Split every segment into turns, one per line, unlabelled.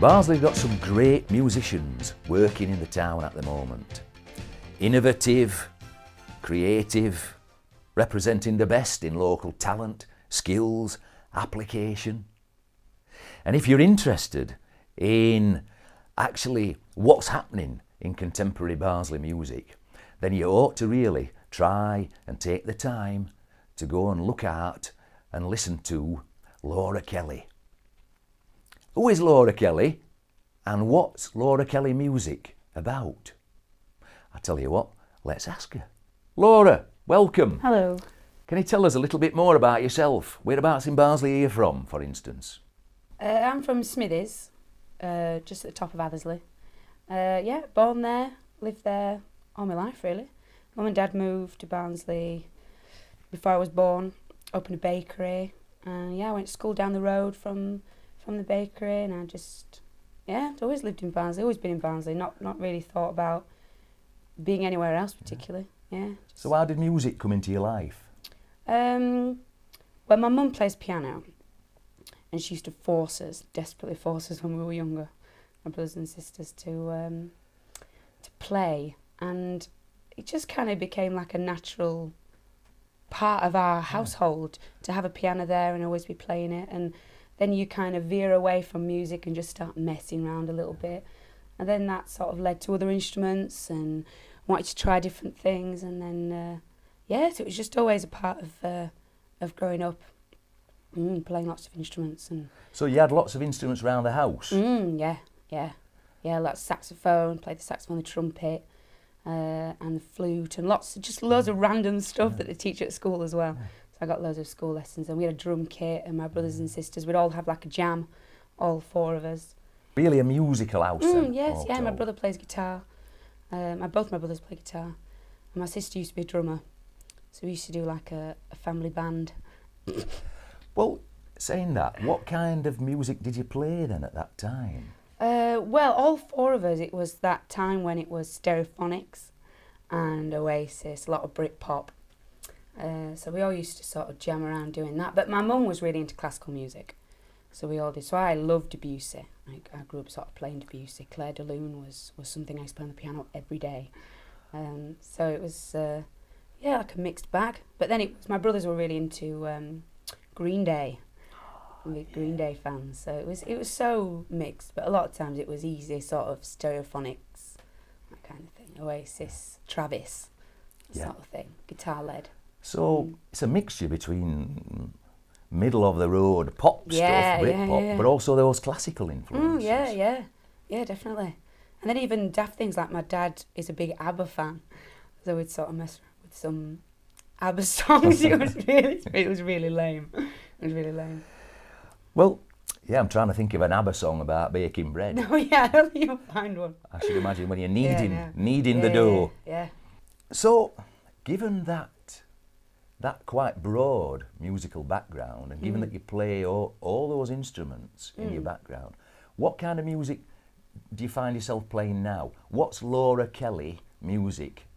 Barnsley's got some great musicians working in the town at the moment. Innovative, creative, representing the best in local talent, skills, application. And if you're interested in actually what's happening in contemporary Barnsley music, then you ought to really try and take the time to go and look at and listen to Laura Kelly. Who is Laura Kelly and what's Laura Kelly music about? I tell you what, let's ask her. Laura, welcome.
Hello.
Can you tell us a little bit more about yourself? Whereabouts in Barnsley are you from, for instance?
I'm from Smithies, just at the top of Athersley. Born there, lived there all my life really. Mum and Dad moved to Barnsley before I was born, opened a bakery. I went to school down the road from the bakery, and I just, I'd always lived in Barnsley, always been in Barnsley, not really thought about being anywhere else particularly.
So how did music come into your life?
Well, my mum plays piano, and she used to desperately force us when we were younger, my brothers and sisters, to play, and it just kind of became like a natural part of our household to have a piano there and always be playing it. And then you kind of veer away from music and just start messing around a little bit, and then that sort of led to other instruments and wanted to try different things. And then so it was just always a part of growing up, playing lots of instruments. And
So you had lots of instruments around the house?
Like saxophone, played the saxophone, the trumpet, and the flute, and loads of random stuff that they teach at school as well. So I got loads of school lessons, and we had a drum kit, and my brothers and sisters, we'd all have like a jam, all four of us.
Really a musical house then?
Yes, my brother plays guitar. Both my brothers play guitar, and my sister used to be a drummer, so we used to do like a family band.
Well, saying that, what kind of music did you play then at that time?
Well, all four of us, it was that time when it was Stereophonics and Oasis, a lot of Britpop. So we all used to sort of jam around doing that. But my mum was really into classical music, so we all did. So I loved Debussy. I grew up sort of playing Debussy. Claire de Lune was something I used to play on the piano every day. So it was, like a mixed bag. But then my brothers were really into Green Day. Big Green Day fans, so it was so mixed, but a lot of times it was easy sort of Stereophonics, that kind of thing, Oasis, Travis, sort of thing, guitar led.
So it's a mixture between middle of the road pop stuff, Britpop, but also those classical influences.
Yeah, definitely. And then even daft things, like my dad is a big ABBA fan, so we'd sort of mess around with some ABBA songs. It was really lame. It was really lame.
Well, I'm trying to think of an ABBA song about baking bread.
Oh yeah, I don't think you'll find one.
I should imagine when you're kneading the dough.
Yeah.
So, given that quite broad musical background, and given that you play all those instruments in your background, what kind of music do you find yourself playing now? What's Laura Kelly music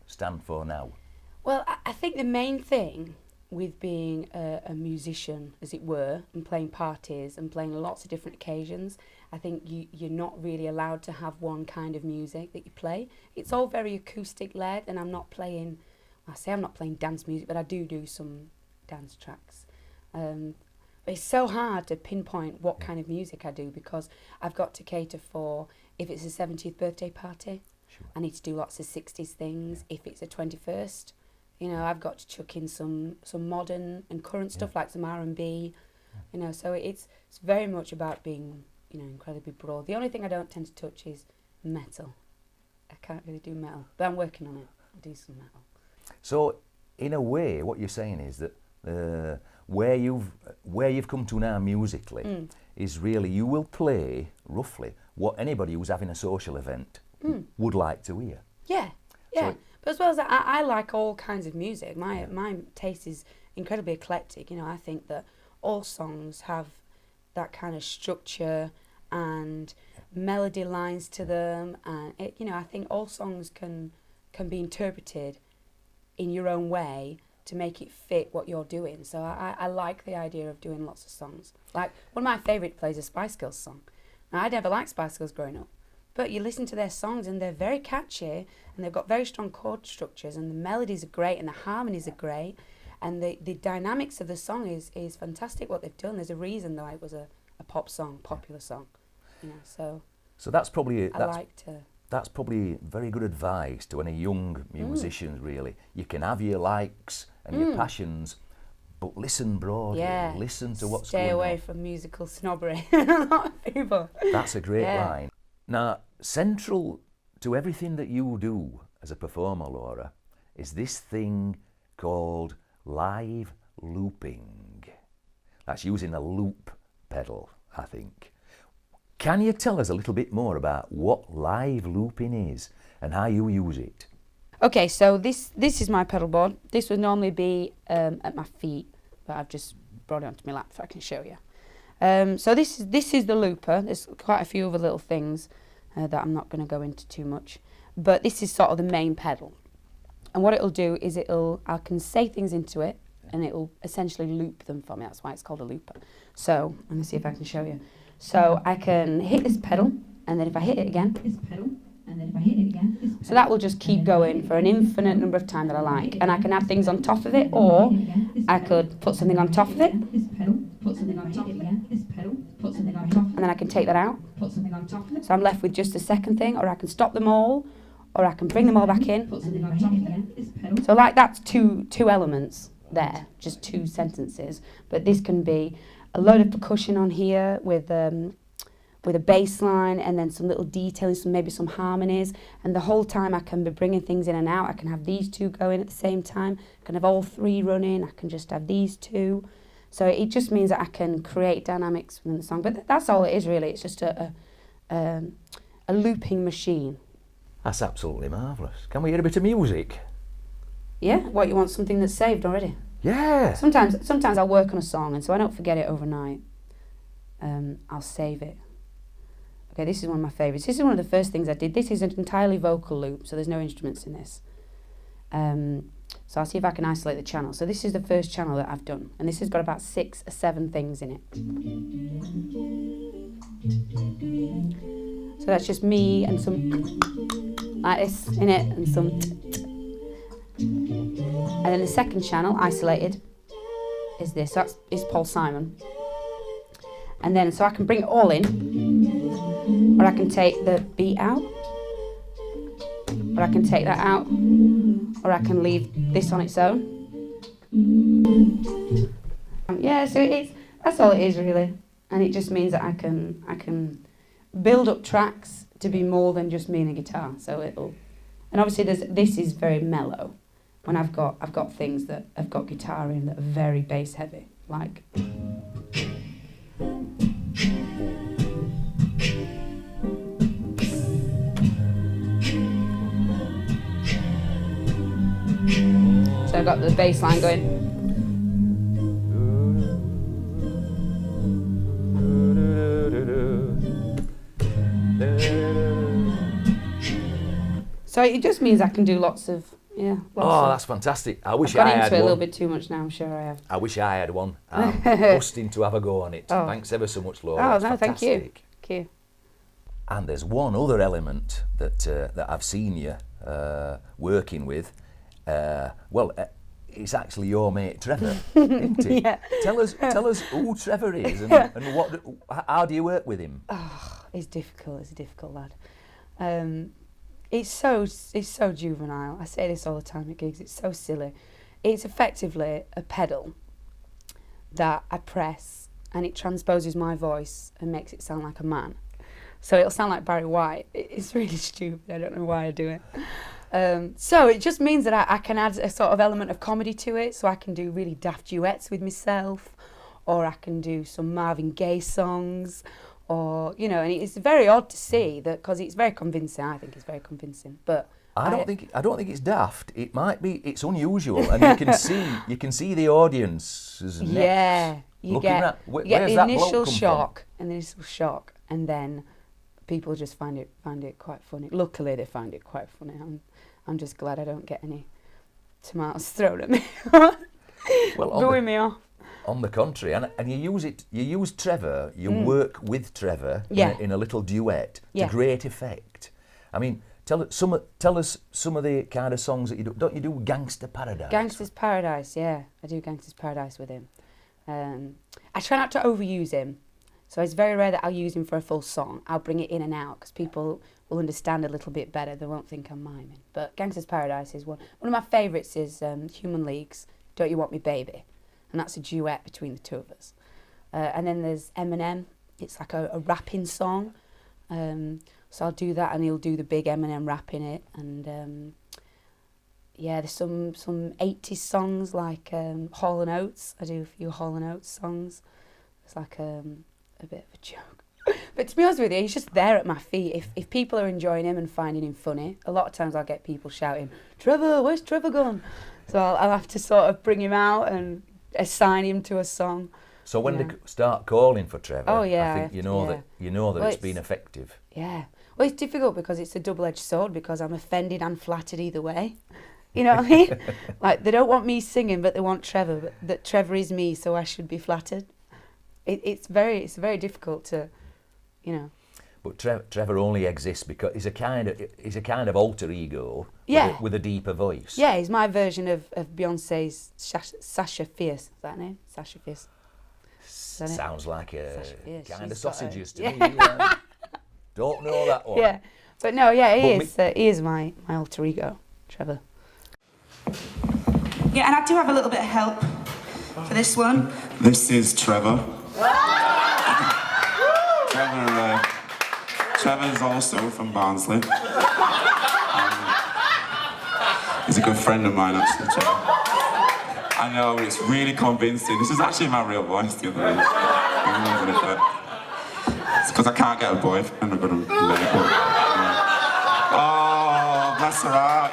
stand for now?
Well, I think the main thing with being a musician, as it were, and playing parties and playing lots of different occasions, I think you're not really allowed to have one kind of music that you play. It's all very acoustic led, and I'm not playing dance music, but I do some dance tracks. But it's so hard to pinpoint what kind of music I do, because I've got to cater for, if it's a 70th birthday party, I need to do lots of 60s things. If it's a 21st, I've got to chuck in some modern and current stuff, like some R&B, so it's very much about being, incredibly broad. The only thing I don't tend to touch is metal. I can't really do metal, but I'm working on it. I'll do some metal.
So, in a way, what you're saying is that where you've come to now musically is really, you will play, roughly, what anybody who's having a social event would like to hear.
Yeah. So but as well as that, I like all kinds of music. My taste is incredibly eclectic. I think that all songs have that kind of structure and melody lines to them, and I think all songs can be interpreted in your own way to make it fit what you're doing. So I like the idea of doing lots of songs. Like, one of my favourite plays a Spice Girls song, Now, I never liked Spice Girls growing up, but you listen to their songs and they're very catchy and they've got very strong chord structures and the melodies are great and the harmonies are great and the dynamics of the song is fantastic what they've done. There's a reason though it was a pop song, popular song, you know,
so that's probably that's probably very good advice to any young musicians, really. You can have your likes and your passions, but listen broadly, listen to what's going on.
Stay away from musical snobbery. A lot of people.
That's a great line. Now, central to everything that you do as a performer, Laura, is this thing called live looping. That's using a loop pedal, I think. Can you tell us a little bit more about what live looping is and how you use it?
Okay, so this is my pedal board. This would normally be at my feet, but I've just brought it onto my lap so I can show you. So this is the looper. There's quite a few other little things that I'm not going to go into too much, but this is sort of the main pedal. And what it'll do is I can say things into it, and it'll essentially loop them for me. That's why it's called a looper. So let me see if I can show you. So I can hit this pedal, and then if I hit it again, so that will just keep going for an infinite number of times that I like. And I can add things on top of it, or I could put something on top of it, and then I can take that out. So I'm left with just the second thing, or I can stop them all, or I can bring them all back in. So like that's two elements there, just two sentences. But this can be a load of percussion on here with a bass line and then some little detailing, maybe some harmonies, and the whole time I can be bringing things in and out. I can have these two going at the same time, I can have all three running, I can just have these two. So it just means that I can create dynamics within the song, but that's all it is really. It's just a looping machine.
That's absolutely marvellous. Can we hear a bit of music?
Yeah, what, you want something that's saved already?
Yeah.
Sometimes I'll work on a song, and so I don't forget it overnight. I'll save it. Okay, this is one of my favourites. This is one of the first things I did. This is an entirely vocal loop, so there's no instruments in this. So I'll see if I can isolate the channel. So this is the first channel that I've done, and this has got about 6 or 7 things in it. So that's just me and some like this in it, and some and then the second channel, isolated, is this. So is Paul Simon. And then, so I can bring it all in, or I can take the beat out, or I can take that out, or I can leave this on its own. Yeah, so that's all it is really, and it just means that I can build up tracks to be more than just me and a guitar. So and obviously this is very mellow. When I've got things that have got guitar in that are very bass heavy, like. So I've got the bass line going. So it just means I can do lots of.
That's fantastic. I wish
I've
I
got
had
into it a
one.
little bit too much now, I'm sure I have.
I wish I had one. I'm busting to have a go on it.
Oh.
Thanks ever so much, Laura.
Oh,
That's
no,
fantastic.
thank you.
And there's one other element that I've seen you working with. It's actually your mate Trevor, isn't it?
Yeah.
Tell us who Trevor is and how do you work with him?
Oh, it's difficult. He's a difficult lad. It's so juvenile. I say this all the time at gigs. It's so silly. It's effectively a pedal that I press, and it transposes my voice and makes it sound like a man. So it'll sound like Barry White. It's really stupid. I don't know why I do it. So it just means that I can add a sort of element of comedy to it. So I can do really daft duets with myself, or I can do some Marvin Gaye songs, or, and it's very odd to see that, because it's very convincing. I think it's very convincing, but
I don't think it's daft. It might be. It's unusual, and you can see the audience's neck.
Yeah, you get the initial shock, and then people just find it quite funny. Luckily, they find it quite funny. I'm just glad I don't get any tomatoes thrown at me.
Well,
Blowing me off.
On the contrary, and you use Trevor, you work with Trevor in a little duet to great effect. I mean, tell us some of the kind of songs that you do. Don't you do Gangster Paradise?
Gangster's Paradise, yeah. I do Gangster's Paradise with him. I try not to overuse him. So it's very rare that I'll use him for a full song. I'll bring it in and out because people will understand a little bit better. They won't think I'm miming. But Gangster's Paradise is one. One of my favourites is Human League's Don't You Want Me Baby? And that's a duet between the two of us. And then there's Eminem. It's like a rapping song. So I'll do that and he'll do the big Eminem rap in it. And there's some 80s songs like Hall & Oates. I do a few Hall & Oates songs. It's like a bit of a joke. But to be honest with you, he's just there at my feet. If people are enjoying him and finding him funny, a lot of times I'll get people shouting, "Trevor, where's Trevor gone?" So I'll have to sort of bring him out and assign him to a song.
So when they start calling for Trevor,
I
think you know that it's been effective.
Yeah. Well, it's difficult because it's a double-edged sword because I'm offended and flattered either way. You know what I mean? Like, they don't want me singing, but they want Trevor. But that Trevor is me, so I should be flattered. It's very difficult to, you know.
But Trevor only exists because he's a kind of alter ego with a deeper voice.
Yeah, he's my version of Beyonce's Sasha Fierce. Is that her name? Sasha Fierce.
Sounds like a kind of sausages to me. Don't know that one.
Yeah, but no, he is my alter ego, Trevor.
Yeah, and I do have a little bit of help for this one.
This is Trevor. Trevor's also from Barnsley. He's a good friend of mine, actually, Trevor. I know, it's really convincing. This is actually my real voice, the other day. It's because I can't get a boyfriend. I've got to make it. Oh, that's alright.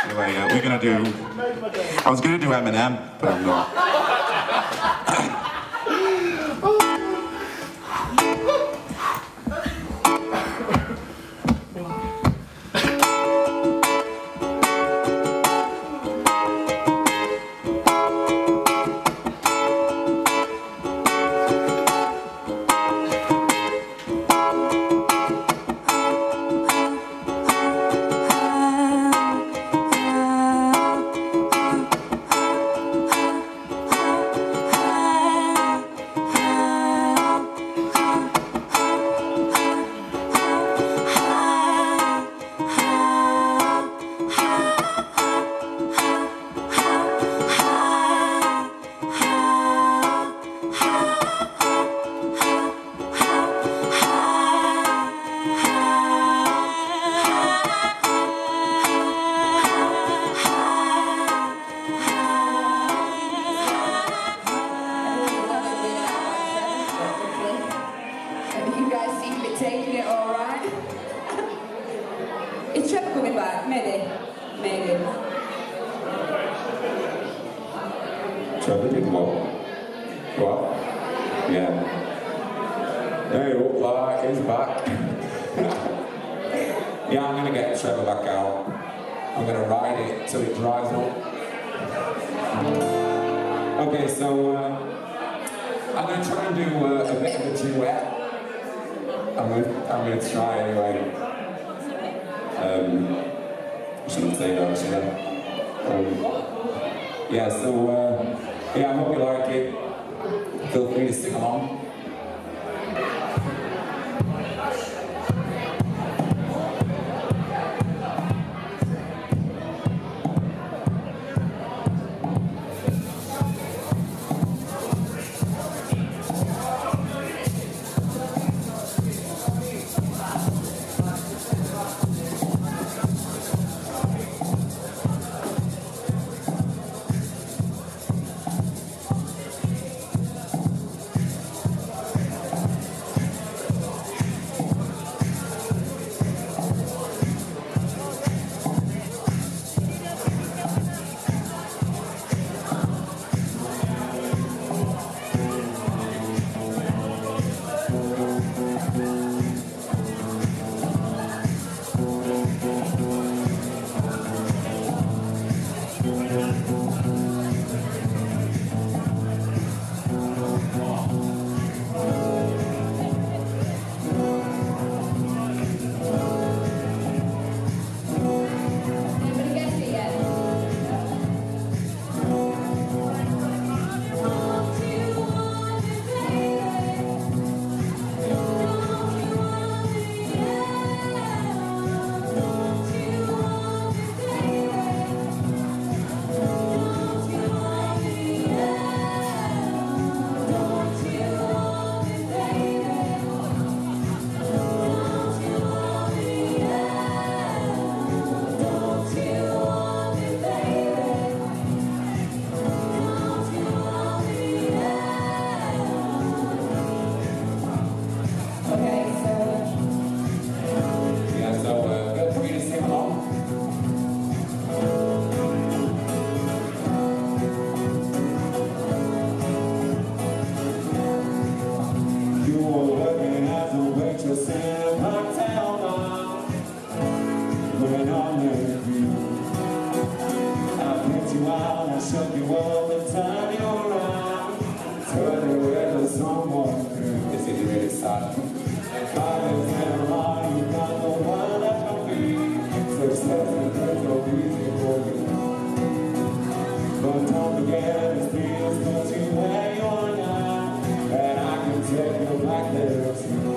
Anyway, I was going to do Eminem, but I'm not.
Taking it all right. Is Trevor coming back? Maybe.
Trevor did what? What? Yeah. Hey, look like he's back. Yeah, I'm gonna get Trevor back out. I'm gonna ride it till it dries up. Okay, so I'm gonna try and do a bit of a duet. I'm gonna try anyway. Shouldn't say that, should I? I hope you like it. Feel free to sing along.
when I met you. I picked you out, I shook you up and turned you around. Turn you into someone new.
This is really sad.
I didn't tell her you got the one that can be. Success is so easy for you. But don't forget it feels good to where you are now. And I can take you back there too.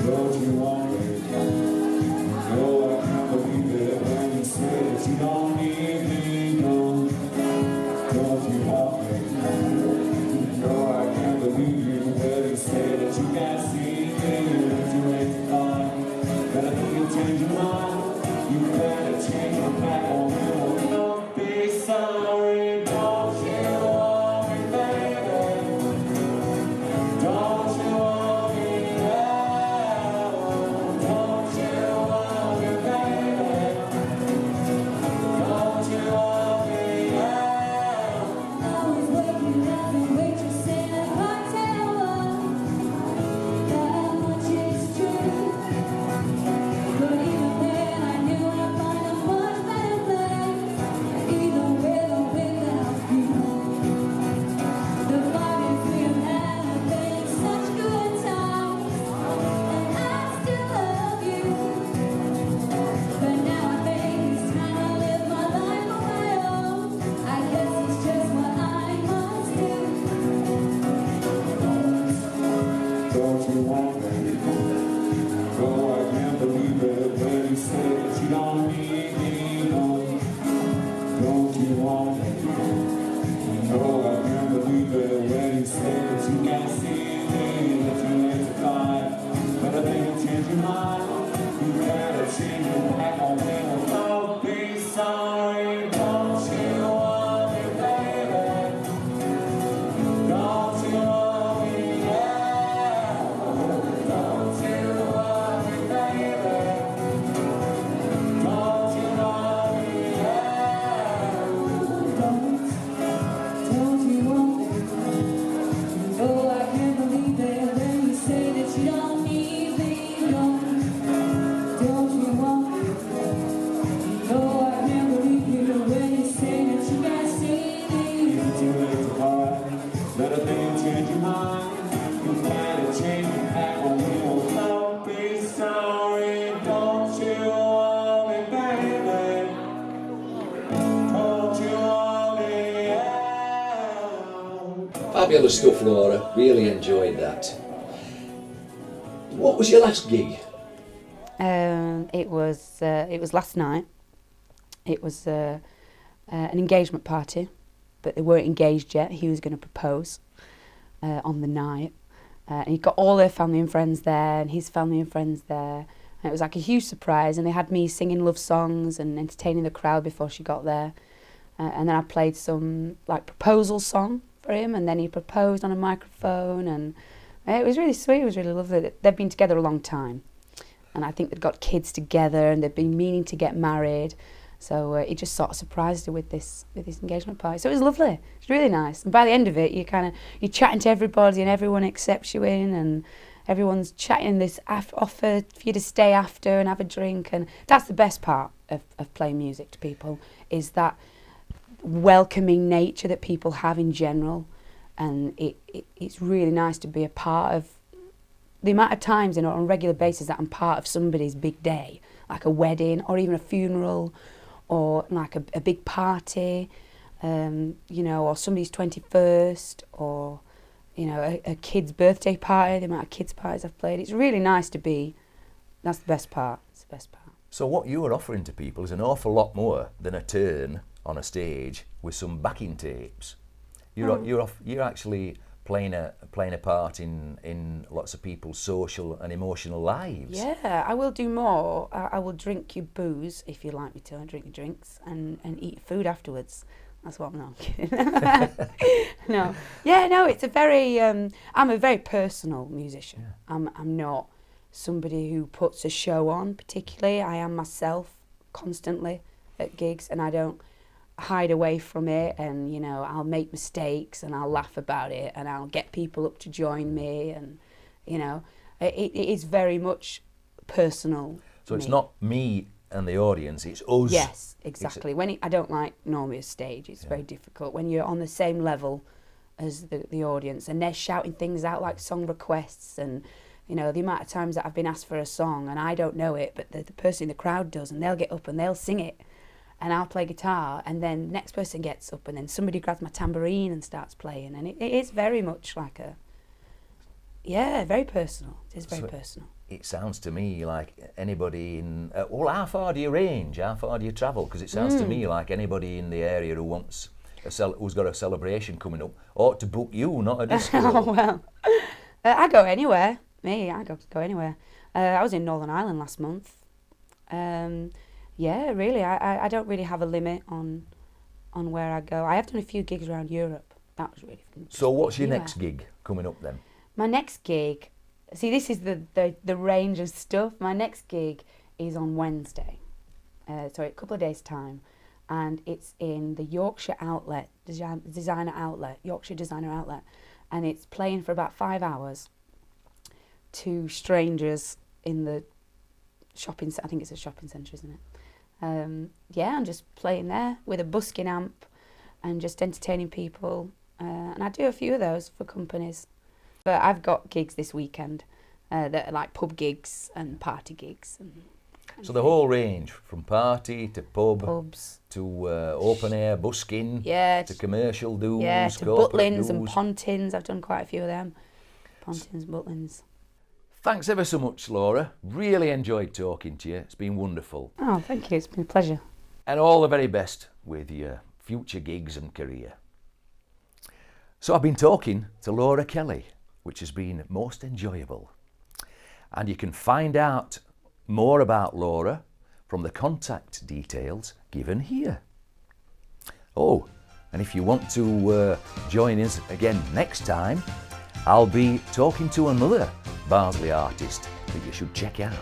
Don't you want me? No, I can't believe it when you say that you don't need me. No, don't you want me? No, I can't believe you when you say that you can't see me. It's too late to find. But I think you'll change your mind. You better change your back on me. Don't be sorry. Don't you want me, baby? Don't you want me now? Don't you want me, baby? Don't you want me now?
I was waking up and waitressing at cocktail that much is true. But even then I knew I'd find a much better place, either with or without you. The 5 years we have had have been such good times, and I still love you. But now I think it's time I live my life on my own. I guess it's just what I must do.
Don't you want me? Oh, I can't believe it when you say that you don't need me. No, don't you want me? No, I can't believe it when you say that you can't see me. That you ain't to find. But I think you'll change your mind. You better change your back on me. Don't be sorry. Don't you want me, baby? Don't you want me now? Don't you want me, baby? Don't you want me now?
Don't you want me? No, I can't believe it when you say that you don't need me. No, don't you want me? No, I can't believe you when you say that you can't see me.
It's too late to hide. Better think you'll change your mind. You better change your back on me. Oh, don't be sorry. Don't you want me, baby? Don't you want me now?
Fabulous stuff, Laura. Really enjoyed that. What was your last gig?
It was last night. It was an engagement party, but they weren't engaged yet. He was going to propose on the night. And he got all her family and friends there, and his family and friends there. And it was like a huge surprise, and they had me singing love songs and entertaining the crowd before she got there. And then I played some like proposal song for him, and then he proposed on a microphone, and it was really sweet. It was really lovely. They've been together a long time, and I think they've got kids together, and they've been meaning to get married. So he just sort of surprised her with this engagement party. So it was lovely. It was really nice. And by the end of it, you're chatting to everybody, and everyone accepts you in, and everyone's chatting this offer for you to stay after and have a drink. And that's the best part of playing music to people, is that welcoming nature that people have in general. And it's really nice to be a part of the amount of times on a regular basis that I'm part of somebody's big day, like a wedding or even a funeral, or like a big party, or somebody's 21st, or a kid's birthday party. The amount of kids parties I've played, it's really nice to be. That's the best part. It's the best part.
So what you are offering to people is an awful lot more than a turn on a stage with some backing tapes. You're actually playing a part in lots of people's social and emotional lives.
Yeah, I will do more. I will drink your booze if you like me to. I drink your drinks and eat food afterwards. That's what I'm not kidding. No. Yeah, no, it's a very I'm a very personal musician. Yeah. I'm not somebody who puts a show on particularly. I am myself constantly at gigs, and I don't hide away from it, and I'll make mistakes and I'll laugh about it, and I'll get people up to join me, and it is very much personal.
So it's
me.
not me and the audience, it's us.
Yes, exactly. I don't like normally a stage. It's very difficult when you're on the same level as the audience and they're shouting things out like song requests, and you know the amount of times that I've been asked for a song and I don't know it, but the person in the crowd does, and they'll get up and they'll sing it, and I'll play guitar, and then the next person gets up and then somebody grabs my tambourine and starts playing, and it is very much like very personal. It is very personal.
It sounds to me like anybody in... well, how far do you range? How far do you travel? Because it sounds to me like anybody in the area who wants who's got a celebration coming up ought to book you, not a disco.
Oh, well, I go anywhere. I go anywhere. I was in Northern Ireland last month. Yeah, really, I don't really have a limit on where I go. I have done a few gigs around Europe. That was really fun.
So what's your next gig coming up then?
My next gig, see, this is the range of stuff. My next gig is on Wednesday, so a couple of days' time, and it's in the Yorkshire Outlet, Designer Outlet, Yorkshire Designer Outlet, and it's playing for about 5 hours to strangers in the shopping. I think it's a shopping centre, isn't it? Yeah, I'm just playing there with a busking amp and just entertaining people, and I do a few of those for companies. But I've got gigs this weekend that are like pub gigs and party gigs. And
so the whole range, from party to
pubs
to open air busking, to commercial dues,
to
corporate
butlins and
dues.
pontins. I've done quite a few of them. Pontins, butlins.
Thanks ever so much, Laura. Really enjoyed talking to you. It's been wonderful.
Oh, thank you. It's been a pleasure.
And all the very best with your future gigs and career. So I've been talking to Laura Kelly, which has been most enjoyable. And you can find out more about Laura from the contact details given here. Oh, and if you want to join us again next time, I'll be talking to another Barnsley artist that you should check out.